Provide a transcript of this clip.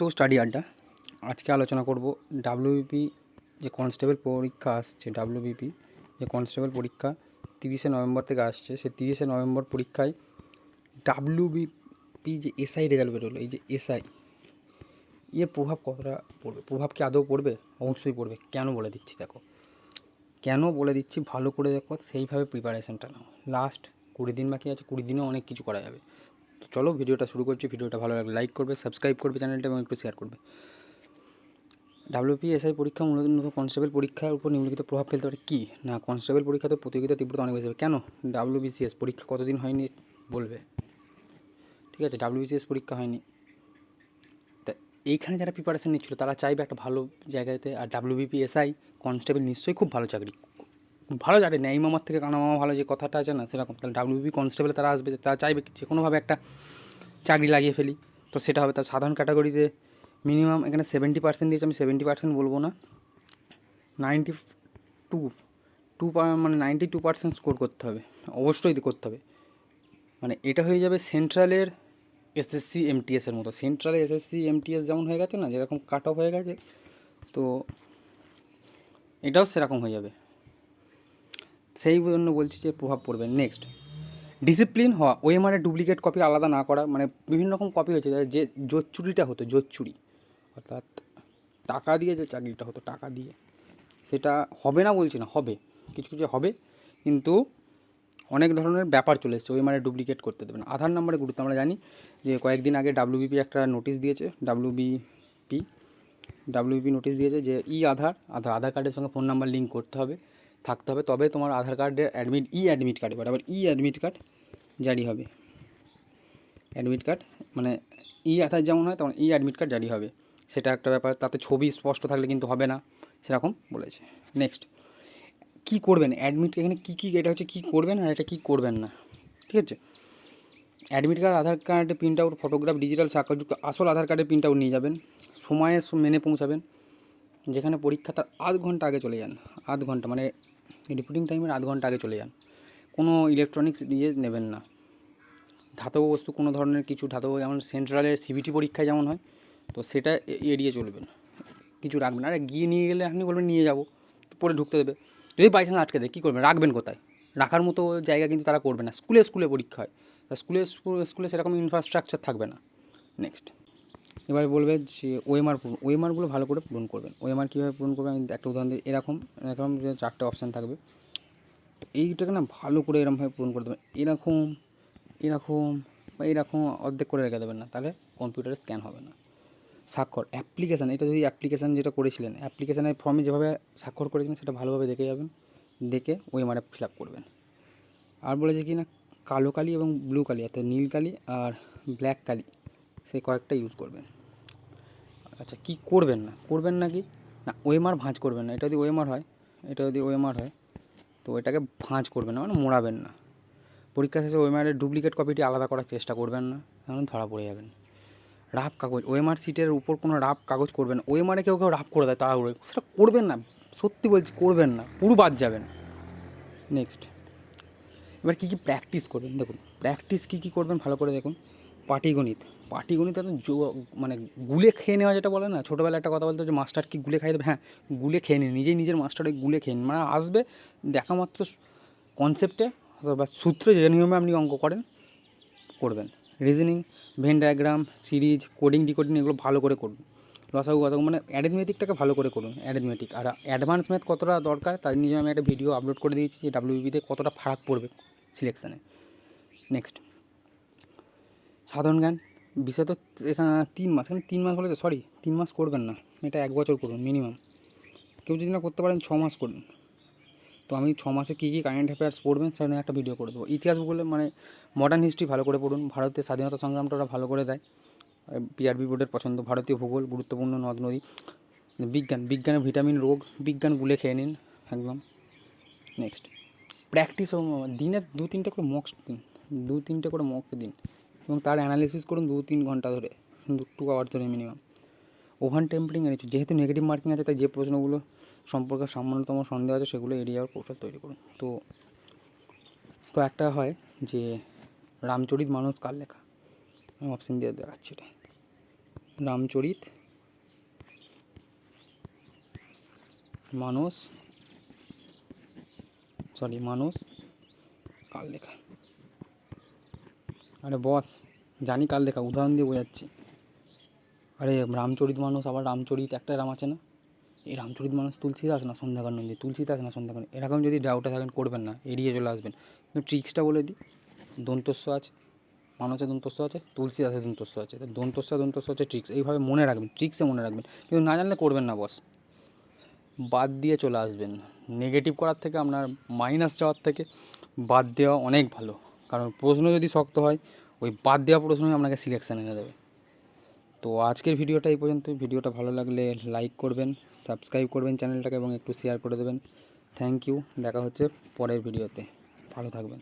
To study আড্ডা। আজকে আলোচনা করব ডাব্লিউবিপি যে কনস্টেবল পরীক্ষা আসছে। ডাব্লিউবিপি যে কনস্টেবল পরীক্ষা 30শে নভেম্বর থেকে আসছে, সেই 30শে নভেম্বর পরীক্ষায় ডাব্লিউবিপি যে এসআই রেজাল্ট বেরোলো, এই যে এসআই, এর প্রভাব কতটা পড়বে? প্রভাব কি আদৌ পড়বে? অবশ্যই পড়বে। কেন বলে দিচ্ছি, দেখো কেন বলে দিচ্ছি, ভালো করে দেখো, সেইভাবে প্রিপারেশানটা নাও। লাস্ট 20 দিন বাকি আছে, 20 দিনেও অনেক কিছু করা যাবে। তো চলো ভিডিওটা শুরু করছি। ভিডিওটা ভালো লাগলে লাইক করবে, সাবস্ক্রাইব করবে চ্যানেলটা এবং একটু শেয়ার করবে। ডাব্লিউপিএসআই পরীক্ষা মূলত কনস্টেবল পরীক্ষার উপর নিম্নলিখিত প্রভাব ফেলতে পারে কি না? কনস্টেবল পরীক্ষা তো প্রতিযোগিতা তীব্রতা অনেক বেশি হবে। কেন? ডাব্লিউবিসিএস পরীক্ষা কতদিন হয়নি বলবে, ঠিক আছে? ডাব্লিউবিসিএস পরীক্ষা হয়নি, তা এইখানে যারা প্রিপারেশান নিচ্ছিল তারা চাইবে একটা ভালো জায়গাতে। আর ডাব্লিউবিপিএসআই কনস্টেবল নিশ্চয়ই খুব ভালো চাকরি, ভালো জানে, ন্যায় মামার থেকে কানা মামা ভালো, যে কথাটা আছে না, সেরকম। তাহলে ডাব্লিউবিপি কনস্টেবলে তারা আসবে, তারা চাইবে যে কোনোভাবে একটা চাকরি লাগিয়ে ফেলি। তো সেটা হবে তার সাধারণ ক্যাটাগরিতে মিনিমাম এখানে 70% দিয়েছে। আমি 70% বলবো না, 92 মানে 92% স্কোর করতে হবে, অবশ্যই করতে হবে। মানে এটা হয়ে যাবে সেন্ট্রালের এসএসসি এমটিএসের মতো। সেন্ট্রালে এসএসসি এমটিএস যেমন হয়ে গেছে না, যেরকম কাট অফ হয়ে গেছে, তো এটাও সেরকম হয়ে যাবে। সেই জন্য বলছি যে প্রভাব পড়বে। নেক্সট, ডিসিপ্লিন হওয়া, ওএমআরের ডুপ্লিকেট কপি আলাদা না করা। মানে বিভিন্ন রকম কপি হয়েছে, যে জোচ্চুরিটা হতো, জোচ্চুরি অর্থাৎ টাকা দিয়ে যে চাকরিটা হতো, টাকা দিয়ে, সেটা হবে না বলছি না, হবে, কিছু কিছু হবে, কিন্তু অনেক ধরনের ব্যাপার চলে এসেছে। ওএমআরে ডুপ্লিকেট করতে দেবে না। আধার নাম্বারের গুরুত্ব আমরা জানি, যে কয়েকদিন আগে ডাব্লিউবিপি একটা নোটিশ দিয়েছে, ডাব্লিউবিপি নোটিশ দিয়েছে যে আধার কার্ডের সঙ্গে ফোন নাম্বার লিঙ্ক করতে হবে, থাকতে হবে, তবে তোমার আধার কার্ডের অ্যাডমিট কার্ডে আবার অ্যাডমিট কার্ড জারি হবে। অ্যাডমিট কার্ড মানে আধার যেমন হয় তেমন অ্যাডমিট কার্ড জারি হবে। সেটা একটা ব্যাপার, তাতে ছবি স্পষ্ট থাকলে কিন্তু হবে না, সেরকম বলেছে। নেক্সট, কী করবেন অ্যাডমিট, এখানে কী এটা হচ্ছে কী করবেন আর এটা কী করবেন না, ঠিক আছে? অ্যাডমিট কার্ড, আধার কার্ডের প্রিন্ট আউট, ফটোগ্রাফ, ডিজিটাল স্বাক্ষরযুক্ত আসল আধার কার্ডের প্রিন্ট আউট নিয়ে যাবেন। সময়ে মেনে পৌঁছাবেন। যেখানে পরীক্ষা তার আধ ঘন্টা আগে চলে যান, আধ ঘন্টা মানে রিপোর্টিং টাইমের আধ ঘন্টা আগে চলে যান। কোনো ইলেকট্রনিক্স নেবেন না। ধাতব বস্তু কোনো ধরনের কিছু ধাতব, যেমন সেন্ট্রালের সিবিটি পরীক্ষায় যেমন হয়, তো সেটা এড়িয়ে চলবেন, কিছু রাখবেন। আর গিয়ে নিয়ে গেলে আপনি বলবেন নিয়ে যাবো, পরে ঢুকতে দেবে। যদি বাই চান্স আটকে দেয়, কী করবেন? রাখবেন কোথায়? রাখার মতো জায়গা কিন্তু তারা করবে না। স্কুলে পরীক্ষা হয়, তা স্কুলে সেরকম ইনফ্রাস্ট্রাকচার থাকবে না। নেক্সট, এবার বলবে যে ওএমআরগুলো ভালো করে পূরণ করবেন। ওএমআর কীভাবে পূরণ করবেন আমি একটা উদাহরণ দিই। এরকম যে 4টে অপশান থাকবে, তো এইটাকে না ভালো করে এরকমভাবে পূরণ করে দেবেন। এরকম বা এরকম অর্ধেক করে রেখে দেবেন না, তাহলে কম্পিউটারে স্ক্যান হবে না। স্বাক্ষর, অ্যাপ্লিকেশান, এটা যদি অ্যাপ্লিকেশান যেটা করেছিলেন, অ্যাপ্লিকেশানের ফর্মে যেভাবে স্বাক্ষর করেছিলেন সেটা ভালোভাবে দেখে যাবেন, দেখে ওএমআরে ফিল আপ করবেন। আর বলেছে কি না, কালো কালি এবং ব্লু কালি, অর্থাৎ নীল কালি আর ব্ল্যাক কালি, সেই কয়েকটা ইউজ করবেন। আচ্ছা, কী করবেন না কি না, ওএমআর ভাঁজ করবেন না। এটা যদি ওএমআর হয়, তো এটাকে ভাঁজ করবেন না, মানে মোড়াবেন না। পরীক্ষা শেষে ওএমআরের ডুপ্লিকেট কপিটি আলাদা করার চেষ্টা করবেন না, কারণ ধরা পড়ে যাবেন। রাফ কাগজ, ওএমআর সিটের উপর কোনো রাফ কাগজ করবেন। ওএমআরে কেউ রাফ করে দেয় তাড়াহুড়ো, সেটা করবেন না, সত্যি বলছি করবেন না, পুরো বাদ যাবেন। নেক্সট, এবার কী প্র্যাকটিস করবেন, দেখুন প্র্যাকটিস কী করবেন ভালো করে দেখুন। পাটিগণিত মানে গুলে খেয়ে নেওয়া, যেটা বলে না, ছোটোবেলায় একটা কথা বলতো যে মাস্টার কি গুলে খাইয়ে দেবে, হ্যাঁ, গুলে খেয়ে নিন, নিজের মাস্টারে গুলে খেয়ে নিন। মানে আসবে দেখা মাত্র কনসেপ্টে বা সূত্রে, যে নিয়মে আপনি অঙ্ক করবেন। Reasoning, Venn diagram, series, coding decoding, এগুলো ভালো করে করুন। লসাগু গসাগু মানে অ্যারিথমেটিকটাকে ভালো করে করুন, অ্যারিথমেটিক। আর অ্যাডভান্স ম্যাথ কতটা দরকার তার নিয়ে আমি একটা ভিডিও আপলোড করে দিয়েছি, যে ডাব্লিউবিপিতে কতটা ফারাক পড়বে সিলেকশানে। নেক্সট, সাধারণ জ্ঞান বিষয় তো এখানে 3 মাস, এখানে 3 মাস বলেছে, 3 মাস করবেন না, এটা 1 বছর করুন মিনিমাম। কেউ যদি না করতে পারেন 6 মাস করুন। তো আমি 6 মাসে কী কারেন্ট অ্যাফেয়ার্স পড়বেন সেটা নিয়ে একটা ভিডিও করে দেবো। ইতিহাস ভূগোলে মানে মডার্ন হিস্ট্রি ভালো করে পড়ুন। ভারতের স্বাধীনতা সংগ্রামটা ওরা ভালো করে দেয়, পিআরবি বোর্ডের পছন্দ। ভারতীয় ভূগোল, গুরুত্বপূর্ণ নদ নদী, বিজ্ঞানে ভিটামিন, রোগ বিজ্ঞান গুলে খেয়ে নিন একদম। নেক্সট, প্র্যাকটিস দিনে 2-3টে করে মক দিন এবং তার অ্যানালিসিস করুন 2-3 ঘন্টা ধরে, 2 আওয়ার ধরে মিনিমাম। ওভার টেম্পারিং এনেছি, যেহেতু নেগেটিভ মার্কিং আছে, তাই যে প্রশ্নগুলো সম্পর্কে সামান্যতম সন্দেহ আছে সেগুলো এড়িয়ে যাওয়ার কৌশল তৈরি করুন। তো একটা হয় যে রামচরিত মানস কার লেখা, আমি অপশান দিয়ে দেখাচ্ছি এটা। রামচরিত মানস, মানস কার লেখা? আরে বস, জানি কার লেখা, উদাহরণ দিয়ে বোঝাচ্ছি। আরে রামচরিত মানস, আবার রামচরিত একটা রাম আছে না, এই রামচরিত মানস তুলসীদাস না সন্ধ্যাকর নন্দী, তুলসীদাস না সন্ধ্যাকর, এরকম যদি ডাউটে থাকেন করবেন না, এড়িয়ে চলে আসবেন। কিন্তু ট্রিক্সটা বলে দিই, দন্তস্ব আছে, মানসে দন্তস্ব আছে, তুলসীদাসে দন্তস্ব আছে, তো দন্তস্ব হচ্ছে ট্রিক্স, এইভাবে মনে রাখবেন, ট্রিক্সে মনে রাখবেন, কিন্তু না জানলে করবেন না বস, বাদ দিয়ে চলে আসবেন। নেগেটিভ করার থেকে আপনার মাইনাস যাওয়ার থেকে বাদ দেওয়া অনেক ভালো, কারণ প্রশ্ন যদি শক্ত হয় ওই বাদ দেওয়া প্রশ্নই আপনাকে সিলেকশান এনে দেবে। তো আজকের ভিডিওটা এই পর্যন্ত। ভিডিওটা ভালো লাগলে লাইক করবেন, সাবস্ক্রাইব করবেন চ্যানেলটাকে এবং একটু শেয়ার করে দেবেন। থ্যাংক ইউ, দেখা হচ্ছে পরের ভিডিওতে, ভালো থাকবেন।